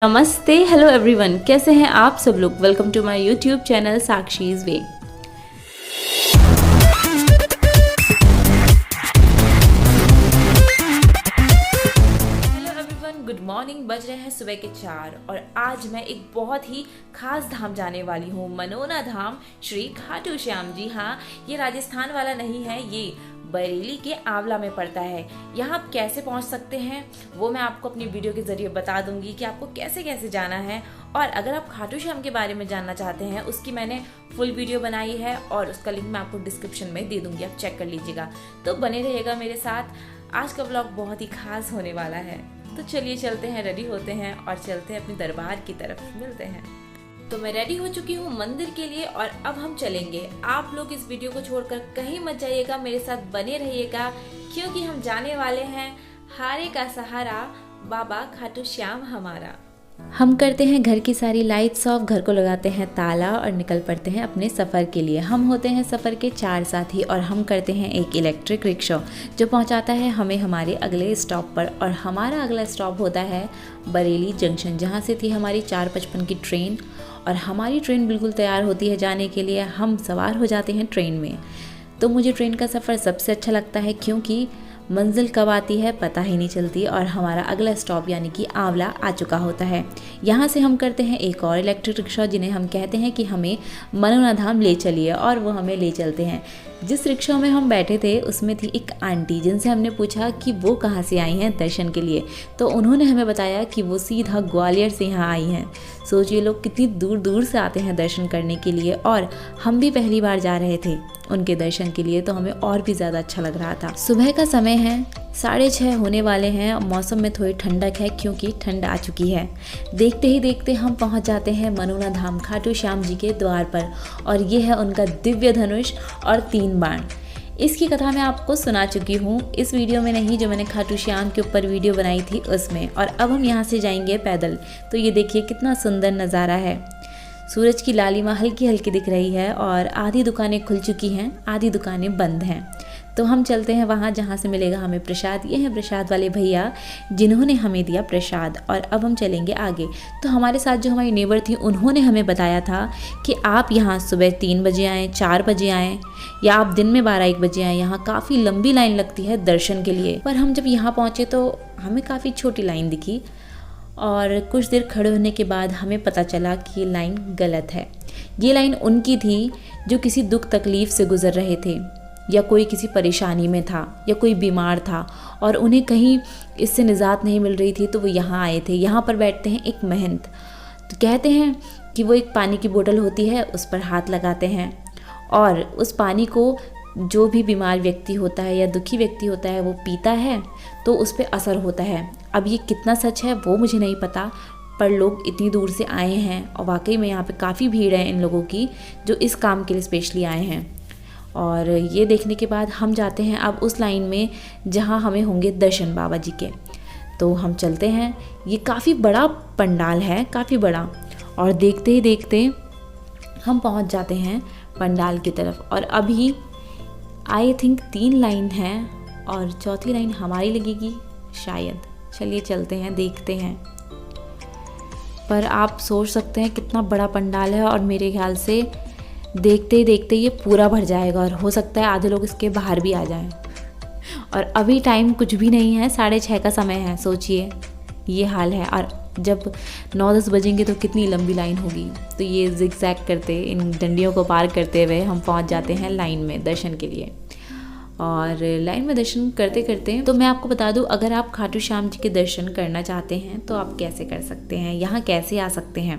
नमस्ते, hello everyone, कैसे हैं आप सब लोग। Welcome to my YouTube channel Sakshi's way. Hello everyone, good morning. बज रहे हैं सुबह के 4 और आज मैं एक बहुत ही खास धाम जाने वाली हूँ, मनोना धाम श्री खाटू श्याम। जी हाँ, ये राजस्थान वाला नहीं है, ये बरेली के आंवला में पड़ता है। यहाँ आप कैसे पहुँच सकते हैं वो मैं आपको अपनी वीडियो के जरिए बता दूंगी कि आपको कैसे कैसे जाना है। और अगर आप खाटू श्याम के बारे में जानना चाहते हैं, उसकी मैंने फुल वीडियो बनाई है और उसका लिंक मैं आपको डिस्क्रिप्शन में दे दूंगी, आप चेक कर लीजिएगा। तो बने रहिएगा मेरे साथ, आज का ब्लॉग बहुत ही खास होने वाला है। तो चलिए चलते हैं, रेडी होते हैं और चलते हैं अपनी दरबार की तरफ, मिलते हैं। तो मैं रेडी हो चुकी हूँ मंदिर के लिए और अब हम चलेंगे। आप लोग इस वीडियो को छोड़कर कहीं मत जाइएगा, मेरे साथ बने रहिएगा क्योंकि हम जाने वाले हैं हारे का सहारा, बाबा खाटू श्याम हमारा। हम करते हैं घर की सारी लाइट्स ऑफ, घर को लगाते हैं ताला और निकल पड़ते हैं अपने सफ़र के लिए। हम होते हैं सफ़र के 4 साथी और हम करते हैं एक इलेक्ट्रिक रिक्शा जो पहुंचाता है हमें हमारे अगले स्टॉप पर। और हमारा अगला स्टॉप होता है बरेली जंक्शन, जहां से थी हमारी 4:55 की ट्रेन। और हमारी ट्रेन बिल्कुल तैयार होती है जाने के लिए, हम सवार हो जाते हैं ट्रेन में। तो मुझे ट्रेन का सफ़र सबसे अच्छा लगता है क्योंकि मंजिल कब आती है पता ही नहीं चलती और हमारा अगला स्टॉप यानी कि आंवला आ चुका होता है। यहाँ से हम करते हैं एक और इलेक्ट्रिक रिक्शा जिन्हें हम कहते हैं कि हमें मनोना धाम ले चलिए, और वो हमें ले चलते हैं। जिस रिक्शा में हम बैठे थे उसमें थी एक आंटी, जिनसे हमने पूछा कि वो कहाँ से आई हैं दर्शन के लिए। तो उन्होंने हमें बताया कि वो सीधा ग्वालियर से यहाँ आई हैं। सोचिए लोग कितनी दूर दूर से आते हैं दर्शन करने के लिए, और हम भी पहली बार जा रहे थे उनके दर्शन के लिए, तो हमें और भी ज़्यादा अच्छा लग रहा था। सुबह का समय है, 6:30 होने वाले हैं। मौसम में थोड़ी ठंडक है क्योंकि ठंड आ चुकी है। देखते ही देखते हम पहुंच जाते हैं मनोना धाम खाटू श्याम जी के द्वार पर, और ये है उनका दिव्य धनुष और 3 बाण। इसकी कथा मैं आपको सुना चुकी हूँ, इस वीडियो में नहीं, जो मैंने खाटू श्याम के ऊपर वीडियो बनाई थी उसमें। और अब हम यहाँ से जाएंगे पैदल। तो ये देखिए कितना सुंदर नज़ारा है। सूरज की लालिमा हल्की हल्की दिख रही है और आधी दुकानें खुल चुकी हैं, आधी दुकानें बंद हैं। तो हम चलते हैं वहाँ जहाँ से मिलेगा हमें प्रसाद। ये हैं प्रसाद वाले भैया जिन्होंने हमें दिया प्रसाद। और अब हम चलेंगे आगे। तो हमारे साथ जो हमारी नेबर थी उन्होंने हमें बताया था कि आप यहाँ सुबह 3 बजे आएँ, 4 बजे आएँ, या आप दिन में 12-1 बजे आएँ। यहाँ काफ़ी लंबी लाइन लगती है दर्शन के लिए। पर हम जब यहाँ पहुँचे तो हमें काफ़ी छोटी लाइन दिखी, और कुछ देर खड़े होने के बाद हमें पता चला कि ये लाइन गलत है। ये लाइन उनकी थी जो किसी दुख तकलीफ़ से गुज़र रहे थे, या कोई किसी परेशानी में था, या कोई बीमार था और उन्हें कहीं इससे निजात नहीं मिल रही थी, तो वो यहाँ आए थे। यहाँ पर बैठते हैं एक महंत, तो कहते हैं कि वो एक पानी की बोतल होती है, उस पर हाथ लगाते हैं और उस पानी को जो भी बीमार व्यक्ति होता है या दुखी व्यक्ति होता है वो पीता है तो उस पर असर होता है। अब ये कितना सच है वो मुझे नहीं पता, पर लोग इतनी दूर से आए हैं और वाकई में यहाँ पे काफ़ी भीड़ है इन लोगों की जो इस काम के लिए स्पेशली आए हैं। और ये देखने के बाद हम जाते हैं अब उस लाइन में जहाँ हमें होंगे दर्शन बाबा जी के। तो हम चलते हैं। ये काफ़ी बड़ा पंडाल है, काफ़ी बड़ा, और देखते ही देखते हम पहुँच जाते हैं पंडाल की तरफ। और अभी आई थिंक 3 लाइन है और चौथी लाइन हमारी लगेगी शायद। चलिए चलते हैं, देखते हैं। पर आप सोच सकते हैं कितना बड़ा पंडाल है, और मेरे ख्याल से देखते ही देखते ये पूरा भर जाएगा, और हो सकता है आधे लोग इसके बाहर भी आ जाएं। और अभी टाइम कुछ भी नहीं है, 6:30 का समय है। सोचिए ये हाल है, और जब 9-10 बजेंगे तो कितनी लंबी लाइन होगी। तो ये जिगजैग करते, इन डंडियों को पार करते हुए हम पहुंच जाते हैं लाइन में दर्शन के लिए। और लाइन में दर्शन करते करते तो मैं आपको बता दूं, अगर आप खाटू श्याम जी के दर्शन करना चाहते हैं तो आप कैसे कर सकते हैं, यहाँ कैसे आ सकते हैं।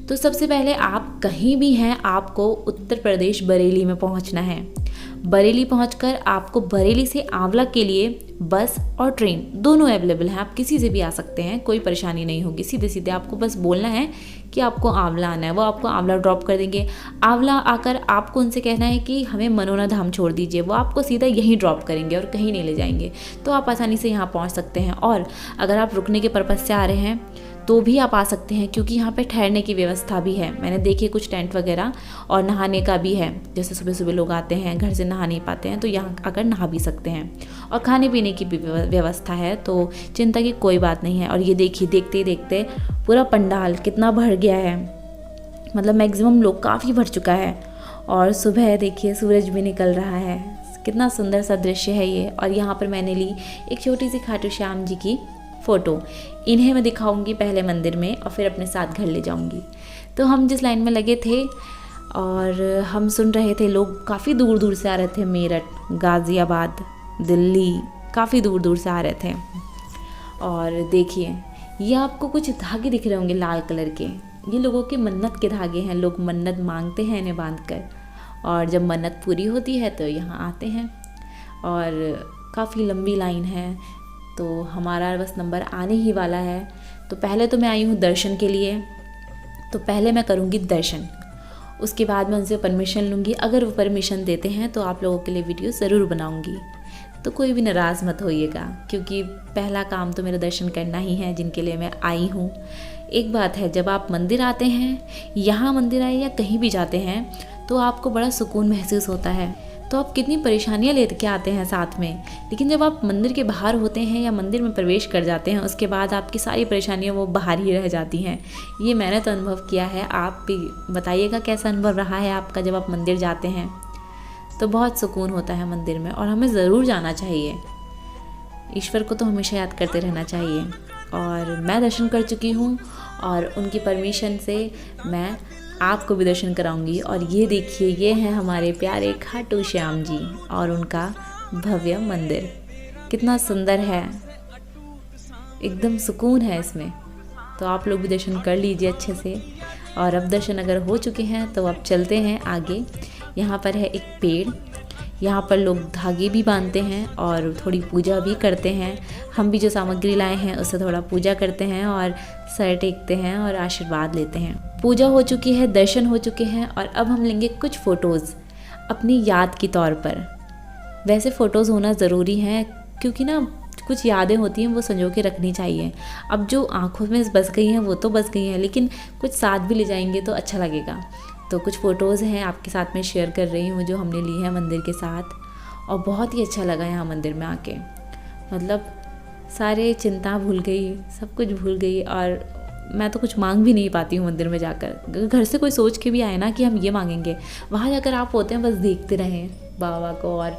तो सबसे पहले आप कहीं भी हैं, आपको उत्तर प्रदेश बरेली में पहुंचना है। बरेली पहुंचकर आपको बरेली से आंवला के लिए बस और ट्रेन दोनों अवेलेबल हैं। आप किसी से भी आ सकते हैं, कोई परेशानी नहीं होगी। सीधे सीधे आपको बस बोलना है कि आपको आंवला आना है, वो आपको आंवला ड्रॉप कर देंगे। आंवला आकर आपको उनसे कहना है कि हमें मनोना धाम छोड़ दीजिए, वो आपको सीधा यहीं ड्रॉप करेंगे और कहीं नहीं ले जाएंगे। तो आप आसानी से यहाँ पहुँच सकते हैं। और अगर आप रुकने के पर्पज़ से आ रहे हैं तो भी आप आ सकते हैं, क्योंकि यहाँ पे ठहरने की व्यवस्था भी है। मैंने देखी कुछ टेंट वगैरह, और नहाने का भी है। जैसे सुबह सुबह लोग आते हैं, घर से नहा नहीं पाते हैं, तो यहाँ आकर नहा भी सकते हैं। और खाने पीने की भी व्यवस्था है, तो चिंता की कोई बात नहीं है। और ये देखिए, देखते ही देखते पूरा पंडाल कितना भर गया है, मतलब मैक्सिमम लोग काफ़ी भर चुका है। और सुबह देखिए सूरज भी निकल रहा है, कितना सुंदर सा दृश्य है ये। और यहाँ पर मैंने ली एक छोटी सी खाटू श्याम जी की फ़ोटो। इन्हें मैं दिखाऊंगी पहले मंदिर में, और फिर अपने साथ घर ले जाऊंगी। तो हम जिस लाइन में लगे थे और हम सुन रहे थे, लोग काफ़ी दूर दूर से आ रहे थे, मेरठ, गाज़ियाबाद, दिल्ली, काफ़ी दूर दूर से आ रहे थे। और देखिए, ये आपको कुछ धागे दिख रहे होंगे लाल कलर के, ये लोगों के मन्नत के धागे हैं। लोग मन्नत मांगते हैं इन्हें बांध कर, और जब मन्नत पूरी होती है तो यहाँ आते हैं। और काफ़ी लंबी लाइन है, तो हमारा बस नंबर आने ही वाला है। तो पहले तो मैं आई हूँ दर्शन के लिए, तो पहले मैं करूँगी दर्शन, उसके बाद मैं उनसे परमिशन लूँगी। अगर वो परमिशन देते हैं तो आप लोगों के लिए वीडियो ज़रूर बनाऊँगी। तो कोई भी नाराज़ मत होइएगा, क्योंकि पहला काम तो मेरा दर्शन करना ही है, जिनके लिए मैं आई हूँ। एक बात है, जब आप मंदिर आते हैं, यहाँ मंदिर आए या कहीं भी जाते हैं, तो आपको बड़ा सुकून महसूस होता है। तो आप कितनी परेशानियाँ लेके आते हैं साथ में, लेकिन जब आप मंदिर के बाहर होते हैं या मंदिर में प्रवेश कर जाते हैं, उसके बाद आपकी सारी परेशानियाँ वो बाहर ही रह जाती हैं। ये मैंने तो अनुभव किया है, आप भी बताइएगा कैसा अनुभव रहा है आपका जब आप मंदिर जाते हैं। तो बहुत सुकून होता है मंदिर में, और हमें ज़रूर जाना चाहिए। ईश्वर को तो हमेशा याद करते रहना चाहिए। और मैं दर्शन कर चुकी हूँ, और उनकी परमिशन से मैं आपको भी दर्शन कराऊंगी। और ये देखिए, ये हैं हमारे प्यारे खाटू श्याम जी और उनका भव्य मंदिर, कितना सुंदर है, एकदम सुकून है इसमें। तो आप लोग भी दर्शन कर लीजिए अच्छे से। और अब दर्शन अगर हो चुके हैं तो अब चलते हैं आगे। यहाँ पर है एक पेड़, यहाँ पर लोग धागे भी बांधते हैं और थोड़ी पूजा भी करते हैं। हम भी जो सामग्री लाए हैं उससे थोड़ा पूजा करते हैं और सर टेकते हैं और आशीर्वाद लेते हैं। पूजा हो चुकी है, दर्शन हो चुके हैं, और अब हम लेंगे कुछ फ़ोटोज़ अपनी याद के तौर पर। वैसे फ़ोटोज़ होना ज़रूरी है, क्योंकि ना कुछ यादें होती हैं वो संजो के रखनी चाहिए। अब जो आँखों में बस गई हैं वो तो बस गई हैं, लेकिन कुछ साथ भी ले जाएंगे तो अच्छा लगेगा। तो कुछ फ़ोटोज़ हैं आपके साथ में शेयर कर रही हूँ, जो हमने ली है मंदिर के साथ। और बहुत ही अच्छा लगा यहाँ मंदिर में आके, मतलब सारे चिंता भूल गई, सब कुछ भूल गई। और मैं तो कुछ मांग भी नहीं पाती हूँ मंदिर में जाकर। घर से कोई सोच के भी आए ना कि हम ये मांगेंगे, वहाँ जाकर आप होते हैं बस देखते रहें बाबा को और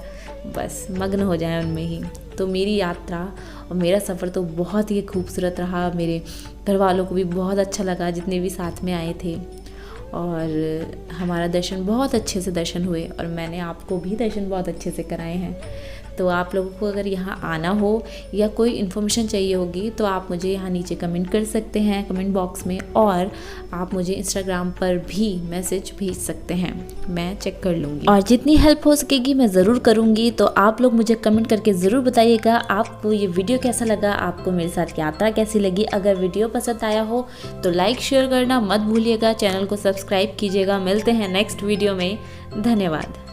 बस मग्न हो जाएं उनमें ही। तो मेरी यात्रा और मेरा सफ़र तो बहुत ही खूबसूरत रहा। मेरे घर वालों को भी बहुत अच्छा लगा, जितने भी साथ में आए थे। और हमारा दर्शन बहुत अच्छे से दर्शन हुए, और मैंने आपको भी दर्शन बहुत अच्छे से कराए हैं। तो आप लोगों को अगर यहाँ आना हो या कोई इन्फॉर्मेशन चाहिए होगी तो आप मुझे यहाँ नीचे कमेंट कर सकते हैं कमेंट बॉक्स में, और आप मुझे इंस्टाग्राम पर भी मैसेज भेज सकते हैं, मैं चेक कर लूँगी और जितनी हेल्प हो सकेगी मैं ज़रूर करूँगी। तो आप लोग मुझे कमेंट करके ज़रूर बताइएगा आपको ये वीडियो कैसा लगा, आपको मेरे साथ यात्रा कैसी लगी। अगर वीडियो पसंद आया हो तो लाइक शेयर करना मत भूलिएगा, चैनल को सब्सक्राइब कीजिएगा। मिलते हैं नेक्स्ट वीडियो में, धन्यवाद।